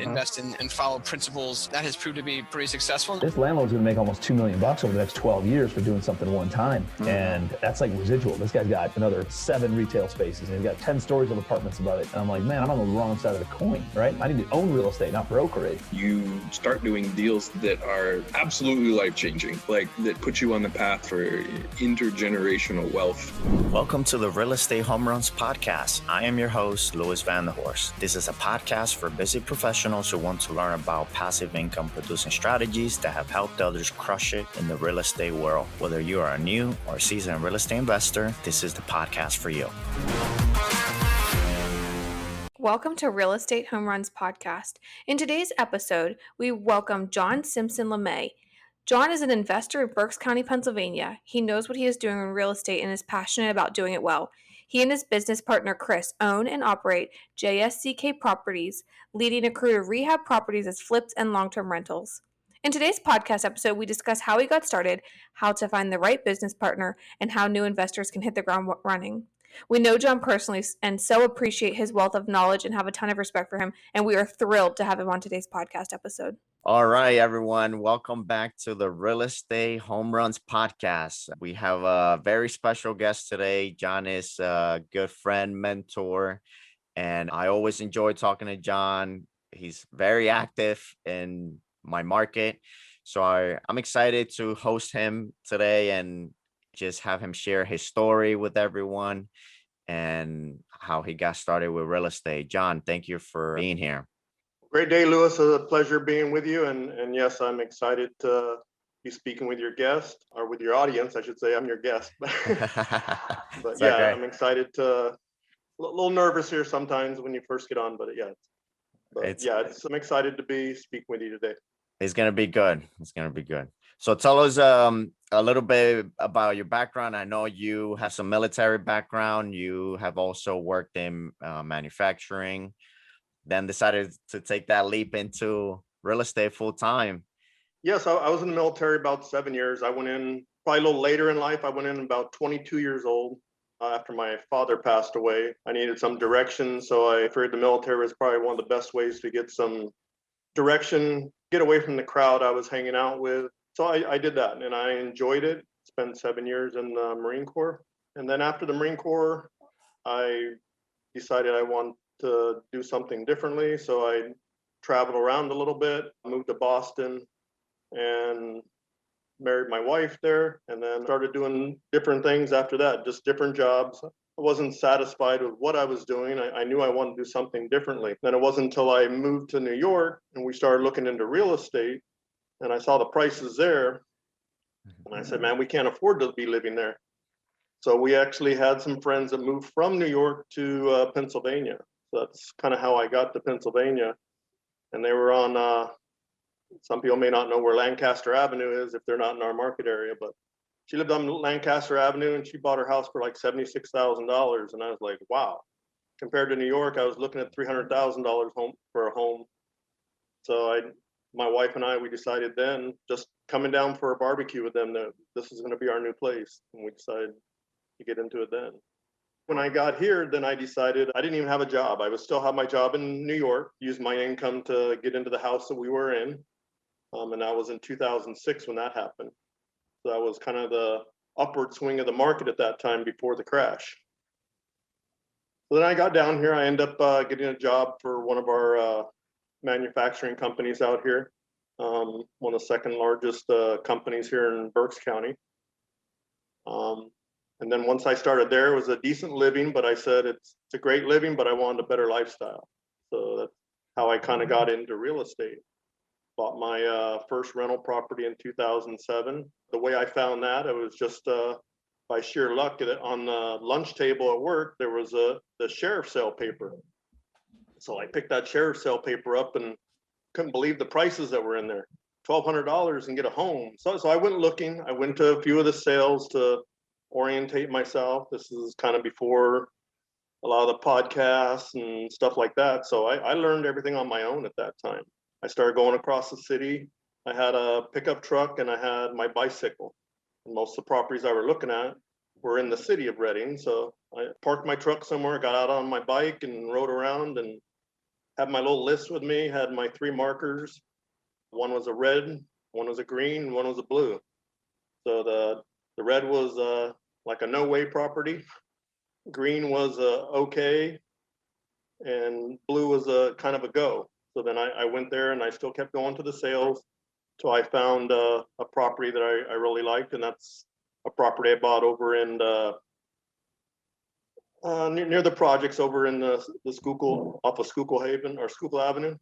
invest in and follow principles. That has proved to be pretty successful. This landlord's gonna make almost $2 million over the next 12 years for doing something one time. And that's like residual. This guy's got another 7 retail spaces and he's got 10 stories of apartments above it. And I'm like, man, I'm on the wrong side of the coin, right? I need to own real estate, not broker it. You start doing deals that are absolutely life-changing, like that put you on the path for intergenerational wealth. Welcome to the Real Estate Home Runs podcast. I am your host, Luis Vanderhorst. This is a podcast for busy professionals who want to learn about passive income producing strategies that have helped others crush it in the real estate world. Whether you are a new or seasoned real estate investor, this is the podcast for you. Welcome to Real Estate Home Runs podcast. In today's episode, we welcome Jon Simpson-Lemay. Jon is an investor in Berks County, Pennsylvania. He knows what he is doing in real estate and is passionate about doing it well. He and his business partner, Chris, own and operate JSCK Properties, leading a crew of rehab properties as flips and long-term rentals. In today's podcast episode, we discuss how he got started, how to find the right business partner, and how new investors can hit the ground running. We know Jon personally and so appreciate his wealth of knowledge and have a ton of respect for him, and we are thrilled to have him on today's podcast episode. All right, everyone. Welcome back to the Real Estate Home Runs podcast. We have a very special guest today. Jon is a good friend, mentor, and I always enjoy talking to Jon. He's very active in my market. So I'm excited to host him today and just have him share his story with everyone and how he got started with real estate. Jon, thank you for being here. Great day, Louis. It's a pleasure being with you. And yes, I'm excited to be speaking with your guest, or with your audience, I should say. I'm your guest. But yeah, okay. I'm excited to, a little nervous here sometimes when you first get on, but yeah. I'm excited to be speaking with you today. It's going to be good. It's going to be good. So tell us a little bit about your background. I know you have some military background. You have also worked in manufacturing, then decided to take that leap into real estate full time. Yes, I was in the military about 7 years. I went in probably a little later in life. I went in about 22 years old after my father passed away. I needed some direction, so I figured the military was probably one of the best ways to get some direction, get away from the crowd I was hanging out with. So I did that and I enjoyed it. Spent 7 years in the Marine Corps. And then after the Marine Corps, I decided I wanted to do something differently. So I traveled around a little bit, moved to Boston and married my wife there, and then started doing different things after that, just different jobs. I wasn't satisfied with what I was doing. I knew I wanted to do something differently. Then it wasn't until I moved to New York and we started looking into real estate and I saw the prices there. And I said, man, we can't afford to be living there. So we actually had some friends that moved from New York to Pennsylvania. So that's kind of how I got to Pennsylvania. And they were on, some people may not know where Lancaster Avenue is if they're not in our market area, but she lived on Lancaster Avenue and she bought her house for like $76,000. And I was like, wow. Compared to New York, I was looking at $300,000 home for a home. So my wife and I, we decided then, just coming down for a barbecue with them, that this is going to be our new place. And we decided to get into it then. When I got here, then I decided I didn't even have a job. I would still have my job in New York, use my income to get into the house that we were in. And that was in 2006 when that happened. So that was kind of the upward swing of the market at that time before the crash. So then I got down here. I ended up getting a job for one of our manufacturing companies out here, one of the second largest companies here in Berks County. And then once I started there, it was a decent living, but I said it's a great living, but I wanted a better lifestyle. So that's how I kind of got into real estate. Bought my first rental property in 2007. The way I found that, it was just by sheer luck. On the lunch table at work, there was the sheriff's sale paper. So I picked that sheriff's sale paper up and couldn't believe the prices that were in there. $1,200 and get a home. So I went looking. I went to a few of the sales to orientate myself. This is kind of before a lot of the podcasts and stuff like that. So I learned everything on my own at that time. I started going across the city. I had a pickup truck and I had my bicycle. And most of the properties I were looking at were in the city of Reading. So I parked my truck somewhere, got out on my bike and rode around and had my little list with me, had my 3 markers. One was a red, one was a green, one was a blue. So the red was like a no way property. Green was okay, and blue was a kind of a go. So then I went there and I still kept going to the sales till I found a property that I really liked, and that's a property I bought over in near the projects over in the Schuylkill, off of Schuylkill Haven or Schuylkill Avenue.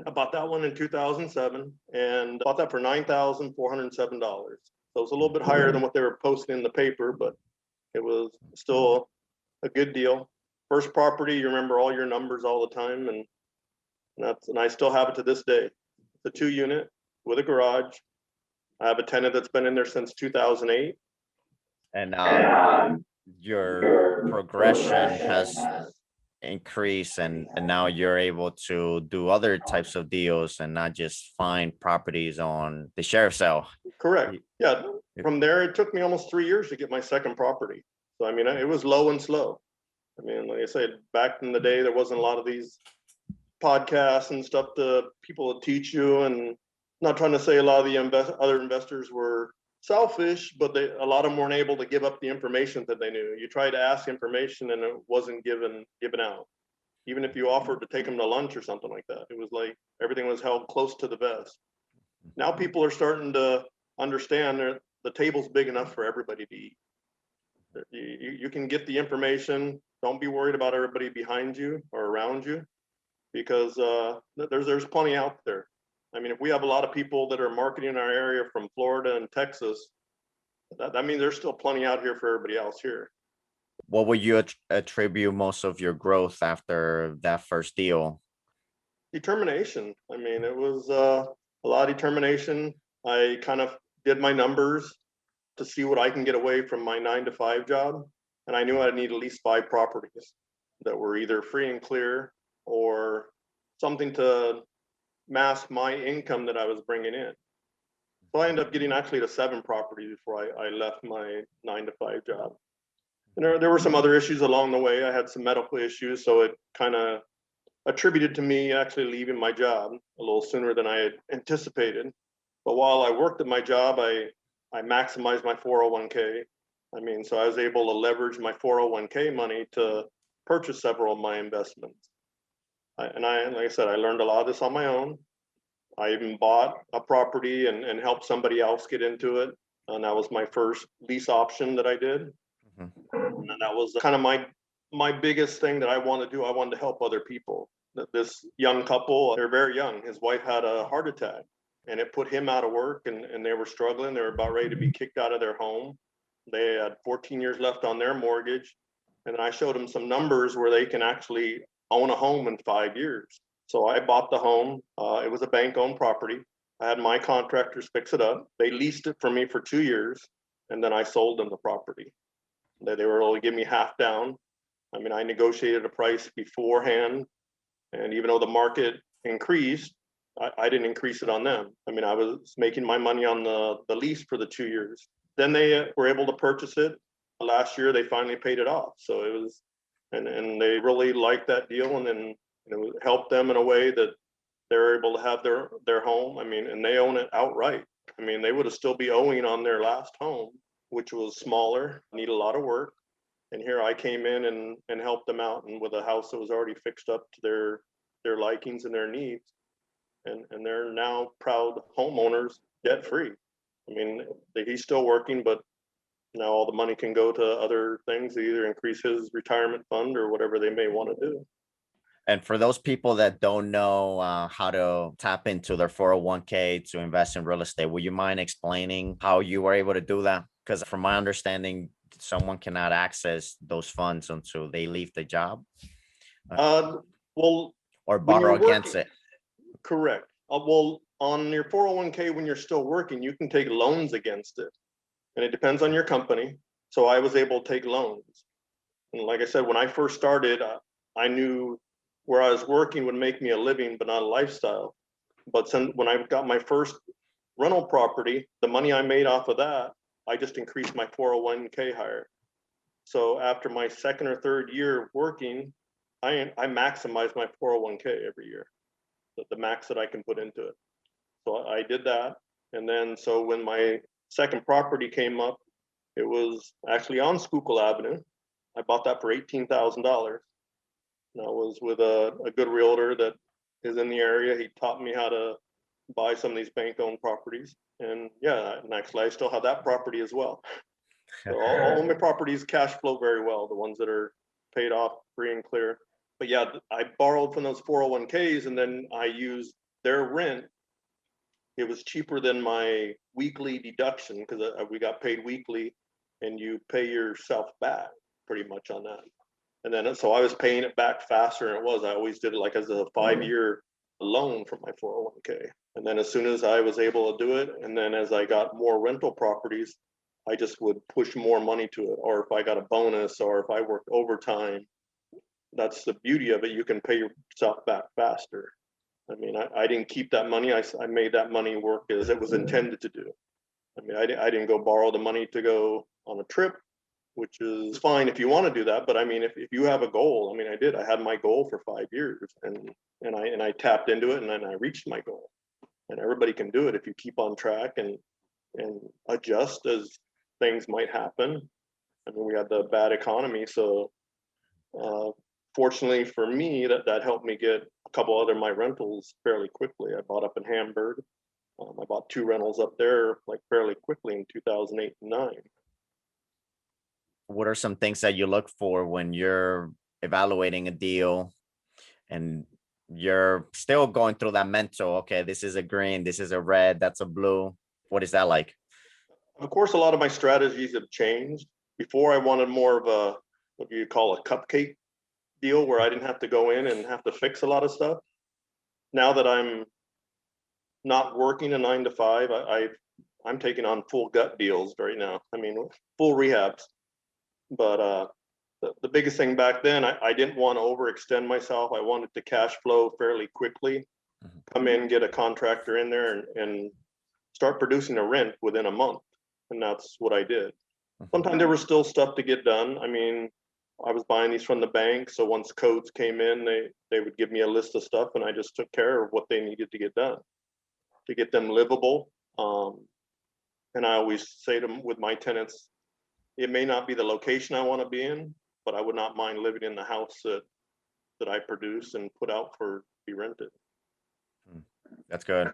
I bought that one in 2007 and bought that for $9,407. So it was a little bit higher than what they were posting in the paper, but it was still a good deal. First property, you remember all your numbers all the time, and I still have it to this day. It's a 2-unit with a garage. I have a tenant that's been in there since 2008. And your progression has increased, and now you're able to do other types of deals and not just find properties on the sheriff's sale. Correct. Yeah. From there, it took me almost 3 years to get my second property. So, I mean, it was low and slow. I mean, like I said, back in the day, there wasn't a lot of these podcasts and stuff to people to teach you. And not trying to say a lot of the other investors were selfish, but a lot of them weren't able to give up the information that they knew. You tried to ask information and it wasn't given out. Even if you offered to take them to lunch or something like that, it was like everything was held close to the vest. Now people are starting to understand that the table's big enough for everybody to eat. You can get the information. Don't be worried about everybody behind you or around you, because there's plenty out there. I mean, if we have a lot of people that are marketing our area from Florida and Texas, that means there's still plenty out here for everybody else here. What would you attribute most of your growth after that first deal? Determination. I mean, it was a lot of determination. I kind of did my numbers to see what I can get away from my 9-to-5 job. And I knew I'd need at least 5 properties that were either free and clear or something to mask my income that I was bringing in. So I ended up getting actually to 7 properties before I left my 9-to-5 job. And there were some other issues along the way. I had some medical issues, so it kind of attributed to me actually leaving my job a little sooner than I had anticipated. But while I worked at my job, I maximized my 401k. I mean, so I was able to leverage my 401k money to purchase several of my investments. Like I said, I learned a lot of this on my own. I even bought a property and helped somebody else get into it. And that was my first lease option that I did. And that was kind of my biggest thing that I wanted to do. I wanted to help other people. This young couple, they're very young. His wife had a heart attack and it put him out of work, and they were struggling. They were about ready to be kicked out of their home. They had 14 years left on their mortgage. And I showed them some numbers where they can actually own a home in 5 years. So I bought the home. It was a bank-owned property. I had my contractors fix it up. They leased it for me for 2 years, and then I sold them the property. They were able to give me half down. I mean, I negotiated a price beforehand, and even though the market increased, I didn't increase it on them. I mean, I was making my money on the lease for the 2 years. Then they were able to purchase it. Last year, they finally paid it off. So it was, and they really liked that deal, and then it helped them in a way that they're able to have their home. I mean, and they own it outright. I mean, they would have still be owing on their last home, which was smaller, need a lot of work. And here I came in and helped them out, and with a house that was already fixed up to their likings and their needs. And they're now proud homeowners, debt free. I mean, he's still working, but now all the money can go to other things, either increase his retirement fund or whatever they may want to do. And for those people that don't know how to tap into their 401k to invest in real estate, would you mind explaining how you were able to do that? Because from my understanding, someone cannot access those funds until they leave the job. Well, or borrow against it. Correct. Well, on your 401k, when you're still working, you can take loans against it. And it depends on your company. So I was able to take loans. And like I said, when I first started, I knew where I was working would make me a living, but not a lifestyle. But when I got my first rental property, the money I made off of that, I just increased my 401k higher. So after my second or third year of working, I maximize my 401k every year, the max that I can put into it. So I did that. And then, so when my second property came up, it was actually on Schuylkill Avenue. I bought that for $18,000. And I was with a good realtor that is in the area. He taught me how to buy some of these bank-owned properties. And yeah, and actually I still have that property as well. So all my properties cash flow very well, the ones that are paid off free and clear. But yeah, I borrowed from those 401ks and then I used their rent. It was cheaper than my weekly deduction because we got paid weekly and you pay yourself back pretty much on that. And then, so I was paying it back faster than it was. I always did it like as a 5-year loan from my 401k. And then as soon as I was able to do it, and then as I got more rental properties, I just would push more money to it. Or if I got a bonus or if I worked overtime, that's the beauty of it. You can pay yourself back faster. I mean, I didn't keep that money. I made that money work as it was intended to do. I mean, I didn't go borrow the money to go on a trip, which is fine if you want to do that. But I mean, if you have a goal, I mean, I did. I had my goal for 5 years and I tapped into it and then I reached my goal. And everybody can do it if you keep on track and adjust as things might happen. I mean, we had the bad economy, so fortunately for me, that helped me get a couple other my rentals fairly quickly. I bought up in Hamburg. I bought 2 rentals up there like fairly quickly in 2008 and 9. What are some things that you look for when you're evaluating a deal and you're still going through that mental, okay, this is a green, this is a red, that's a blue? What is that like? Of course, a lot of my strategies have changed. Before I wanted more of a, what you call a cupcake deal where I didn't have to go in and have to fix a lot of stuff. Now that I'm not working a 9 to 5, I'm taking on full gut deals right now. I mean, full rehabs. But the biggest thing back then, I didn't want to overextend myself. I wanted to cash flow fairly quickly, come in, get a contractor in there and start producing a rent within a month. And that's what I did. Sometimes there was still stuff to get done. I mean, I was buying these from the bank. So once codes came in, they would give me a list of stuff and I just took care of what they needed to get done to get them livable. And I always say to them with my tenants, it may not be the location I want to be in, but I would not mind living in the house that I produce and put out for be rented. That's good.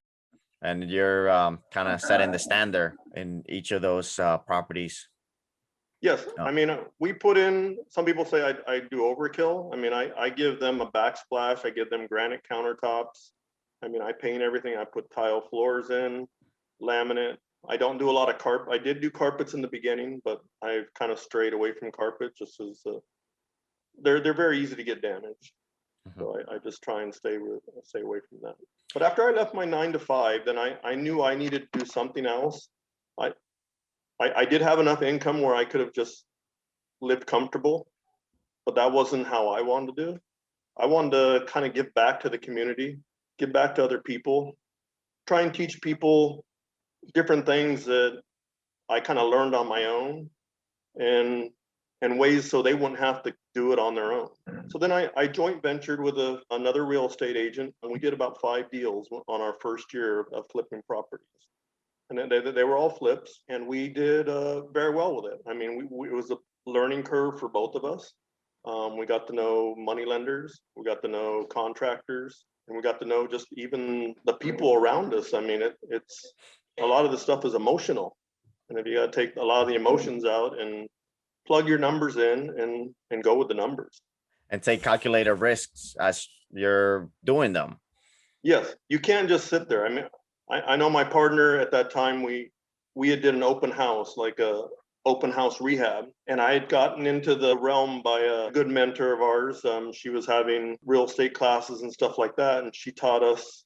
And you're kind of setting the standard in each of those properties. Yes, I mean, we put in, some people say I do overkill. I mean, I give them a backsplash, I give them granite countertops. I mean, I paint everything, I put tile floors in, laminate. I don't do a lot of carpet. I did do carpets in the beginning, but I've kind of strayed away from carpet just as they're very easy to get damaged. So I just try and stay away from that. But after I left my 9 to 5, then I knew I needed to do something else. I did have enough income where I could have just lived comfortable, but that wasn't how I wanted to do. I wanted to kind of give back to the community, give back to other people, try and teach people different things that I kind of learned on my own and ways so they wouldn't have to do it on their own. So then I joint ventured with another real estate agent and we did about 5 deals on our first year of flipping properties. And then they were all flips and we did very well with it. I mean, it was a learning curve for both of us. We got to know money lenders, we got to know contractors, and we got to know just even the people around us. I mean, it's a lot of the stuff is emotional. And if you got to take a lot of the emotions out and plug your numbers in and go with the numbers. And take calculated risks as you're doing them. Yes, you can't just sit there. I mean, I know my partner at that time, we had did an open house, like a open house rehab. And I had gotten into the realm by a good mentor of ours. She was having real estate classes and stuff like that. And she taught us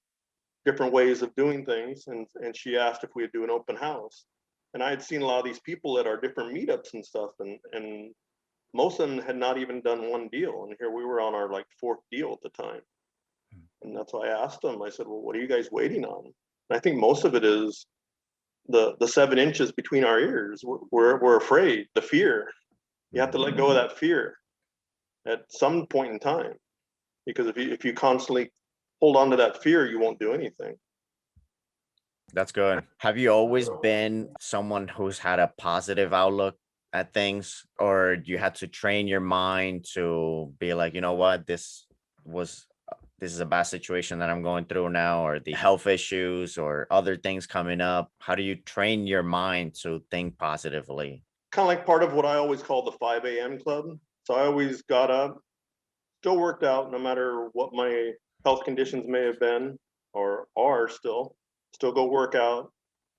different ways of doing things. And she asked if we would do an open house. And I had seen a lot of these people at our different meetups and stuff. And most of them had not even done one deal. And here we were on our like 4th deal at the time. And that's why I asked them, I said, well, what are you guys waiting on? And I think most of it is the 7 inches between our ears. We're afraid, the fear. You have to let go of that fear at some point in time. Because if you constantly hold on to that fear, you won't do anything. That's good. Have you always been someone who's had a positive outlook at things, or you had to train your mind to be like, you know what, this is a bad situation that I'm going through now, or the health issues or other things coming up? How do you train your mind to think positively? Kind of like part of what I always call the 5 a.m. club. So I always got up, still worked out no matter what my health conditions may have been or are still go work out,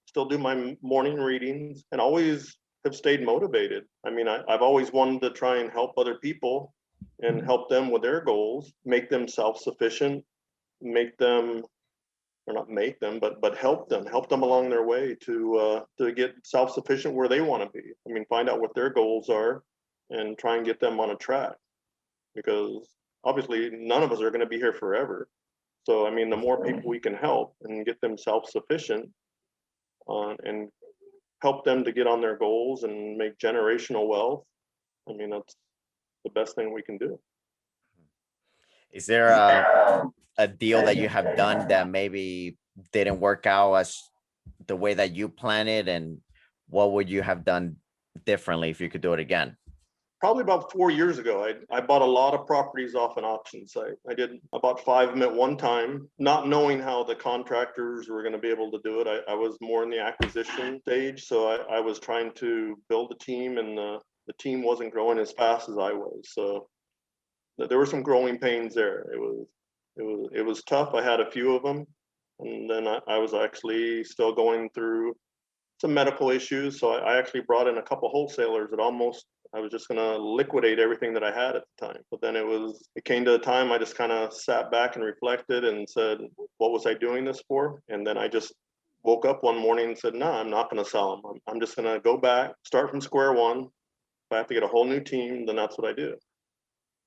still do my morning readings, and always have stayed motivated. I mean, I've always wanted to try and help other people and help them with their goals, make them self-sufficient, make them, or not make them, but help them along their way to get self-sufficient where they want to be. I mean, find out what their goals are and try and get them on a track, because obviously none of us are going to be here forever. So, I mean, the more people we can help and get them self-sufficient and help them to get on their goals and make generational wealth, I mean, that's the best thing we can do. Is there a deal that you have done that maybe didn't work out as the way that you planned it, and what would you have done differently if you could do it again? Probably about 4 years ago, I bought a lot of properties off an auction site. I did about 5 of them at one time, not knowing how the contractors were going to be able to do it. I was more in the acquisition stage, so I was trying to build a team, and the team wasn't growing as fast as I was. So there were some growing pains there. It was tough. I had a few of them, and then I was actually still going through some medical issues. So I actually brought in a couple wholesalers that I was just going to liquidate everything that I had at the time. But then it came to a time I just kind of sat back and reflected and said, what was I doing this for? And then I just woke up one morning and said, no, I'm not going to sell them. I'm just going to go back, start from square one. If I have to get a whole new team, then that's what I do.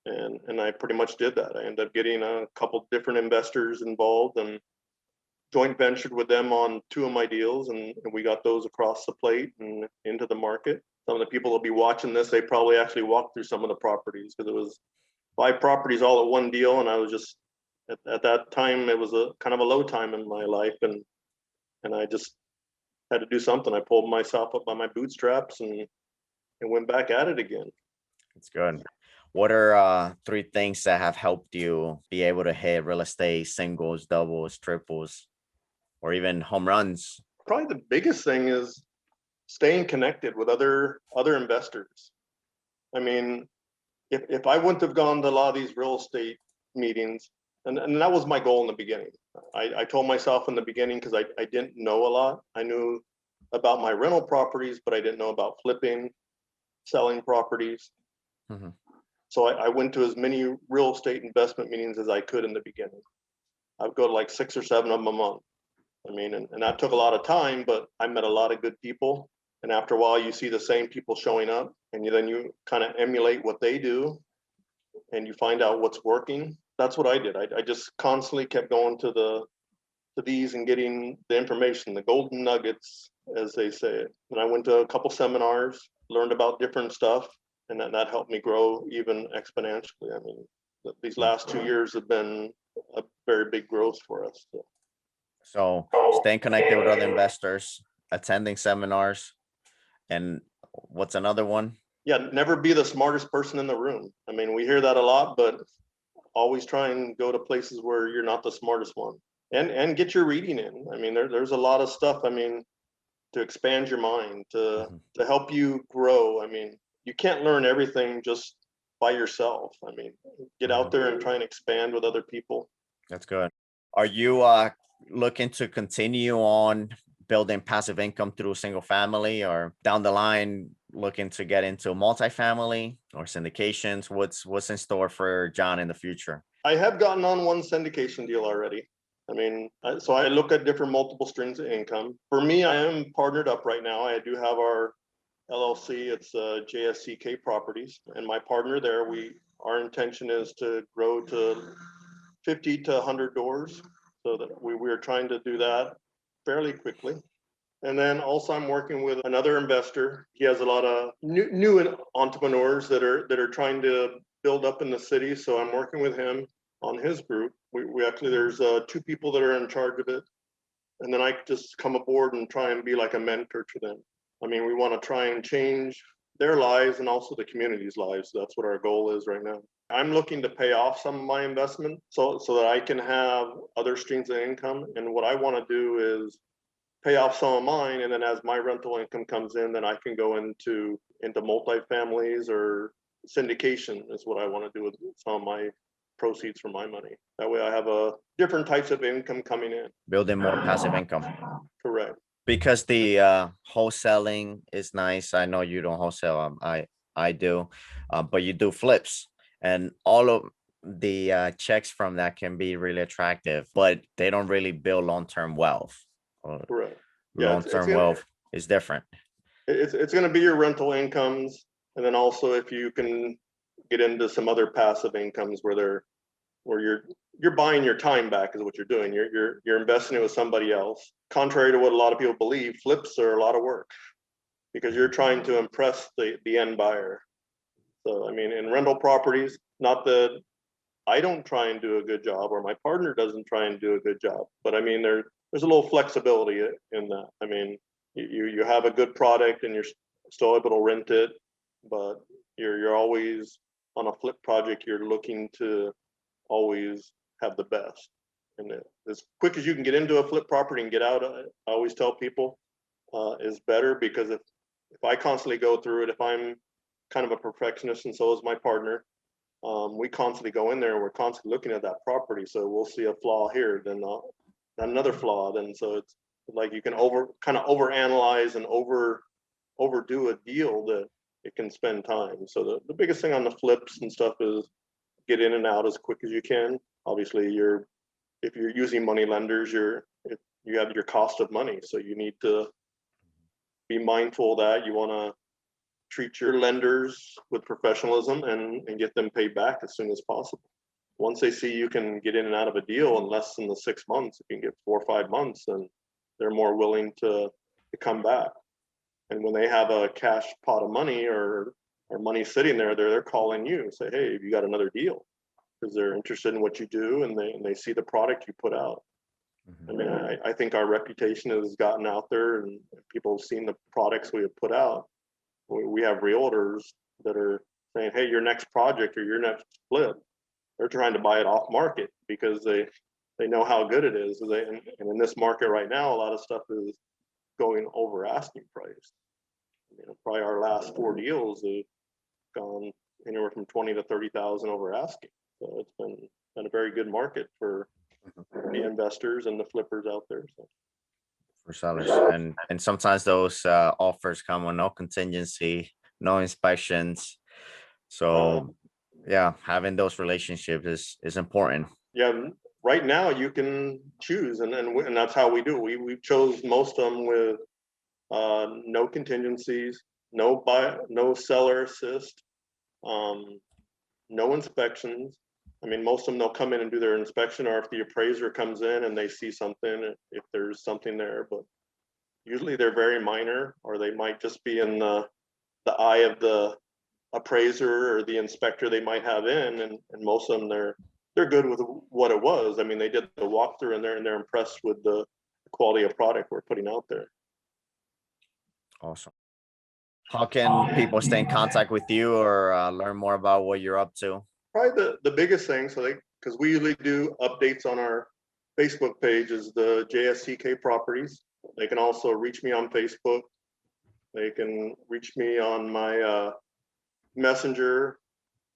And I pretty much did that. I ended up getting a couple different investors involved and joint ventured with them on 2 of my deals, and we got those across the plate and into the market. Some of the people will be watching this, they probably actually walked through some of the properties, because it was 5 properties all at one deal, and I was just at that time it was a kind of a low time in my life, and I just had to do something. I pulled myself up by my bootstraps and went back at it again. It's good. What are 3 things that have helped you be able to hit real estate singles, doubles, triples, or even home runs? Probably the biggest thing is staying connected with other investors. I mean, if I wouldn't have gone to a lot of these real estate meetings, and that was my goal in the beginning. I told myself in the beginning, because I didn't know a lot. I knew about my rental properties, but I didn't know about flipping, selling properties. Mhm. So I went to as many real estate investment meetings as I could in the beginning. I would go to like 6 or 7 of them a month. I mean, and that took a lot of time, but I met a lot of good people. And after a while, you see the same people showing up, and then you kind of emulate what they do, and you find out what's working. That's what I did. I just constantly kept going to these and getting the information, the golden nuggets, as they say. And I went to a couple seminars, learned about different stuff, and that helped me grow even exponentially. I mean, these last 2 years have been a very big growth for us. So staying connected with other investors, attending seminars, and what's another one? Yeah, never be the smartest person in the room. I mean, we hear that a lot, but always try and go to places where you're not the smartest one, and get your reading in. I mean, there's a lot of stuff, I mean, to expand your mind, to help you grow. I mean, you can't learn everything just by yourself. I mean, get out there and try and expand with other people. That's good. Are you looking to continue on building passive income through single family, or down the line looking to get into multifamily or syndications? What's in store for Jon in the future? I have gotten on one syndication deal already. I mean, so I look at different multiple streams of income. For me, I am partnered up right now. I do have our LLC. It's JSCK Properties, and my partner there, our intention is to grow to 50 to 100 doors, so that we're trying to do that fairly quickly. And then also I'm working with another investor. He has a lot of new entrepreneurs that are trying to build up in the city. So I'm working with him on his group. We actually, there's 2 people that are in charge of it. And then I just come aboard and try and be like a mentor to them. I mean, we want to try and change their lives and also the community's lives. That's what our goal is right now. I'm looking to pay off some of my investment so that I can have other streams of income. And what I want to do is pay off some of mine. And then as my rental income comes in, then I can go into multifamilies or syndication is what I want to do with some of my proceeds from my money. That way I have different types of income coming in. Building more passive income. Correct. Because the wholesaling is nice. I know you don't wholesale. I do, but you do flips, and all of the checks from that can be really attractive, but they don't really build long-term wealth. Correct. Yeah, long-term wealth is different. It's going to be your rental incomes, and then also if you can get into some other passive incomes where you're buying your time back is what you're doing. You're investing it with somebody else. Contrary to what a lot of people believe, flips are a lot of work because you're trying to impress the end buyer. So I mean, in rental properties, not that I don't try and do a good job or my partner doesn't try and do a good job, but I mean there's a little flexibility in that. I mean, you have a good product and you're still able to rent it, but you're always on a flip project. You're looking to always have the best, and as quick as you can get into a flip property and get out, I always tell people is better, because if I constantly go through it, if I'm kind of a perfectionist and so is my partner, we constantly go in there and we're constantly looking at that property. So we'll see a flaw here, then another flaw, then so it's like you can overanalyze and overdo a deal that it can spend time. So the biggest thing on the flips and stuff is get in and out as quick as you can. Obviously, if you're using money lenders, you have your cost of money, so you need to be mindful that you want to treat your lenders with professionalism and get them paid back as soon as possible. Once they see you can get in and out of a deal in less than the 6 months, if you can get 4 or 5 months, then they're more willing to come back. And when they have a cash pot of money or money sitting there, they're calling you and say, hey, have you got another deal? Because they're interested in what you do and they see the product you put out. I mean, I think our reputation has gotten out there and people have seen the products we have put out. We have realtors that are saying, hey, your next project or your next flip, they're trying to buy it off market because they know how good it is. And in this market right now, a lot of stuff is going over asking price. Probably our last 4 deals have gone anywhere from 20 to 30,000 over asking. So it's been a very good market for the investors and the flippers out there. So. For sellers, and sometimes those offers come with no contingency, no inspections. So yeah, having those relationships is important. Yeah, right now you can choose, and that's how we do it. We chose most of them with no contingencies, no seller assist, no inspections. I mean, most of them, they'll come in and do their inspection, or if the appraiser comes in and they see something, if there's something there, but usually they're very minor, or they might just be in the eye of the appraiser or the inspector they might have in, and most of them, they're good with what it was. I mean, they did the walkthrough and they're impressed with the quality of product we're putting out there. Awesome. How can people stay in contact with you or learn more about what you're up to? Probably the biggest thing, because we usually do updates on our Facebook page, is the JSCK Properties. They can also reach me on Facebook. They can reach me on my Messenger,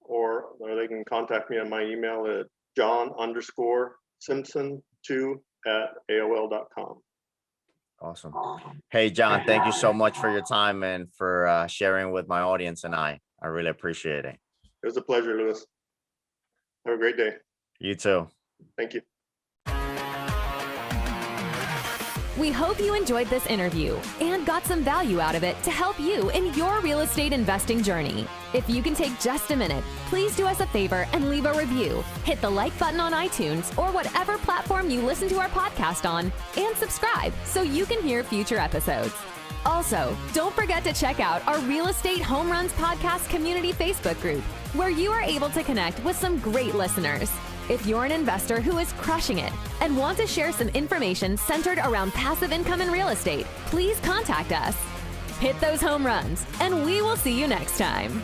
or they can contact me on my email at Jon_Simpson2@AOL.com. Awesome. Hey, Jon, thank you so much for your time and for sharing with my audience and I really appreciate it. It was a pleasure, Luis. Have a great day. You too. Thank you. We hope you enjoyed this interview and got some value out of it to help you in your real estate investing journey. If you can take just a minute, please do us a favor and leave a review. Hit the like button on iTunes or whatever platform you listen to our podcast on, and subscribe so you can hear future episodes. Also, don't forget to check out our Real Estate Home Runs Podcast Community Facebook group, where you are able to connect with some great listeners. If you're an investor who is crushing it and want to share some information centered around passive income in real estate, please contact us. Hit those home runs, and we will see you next time.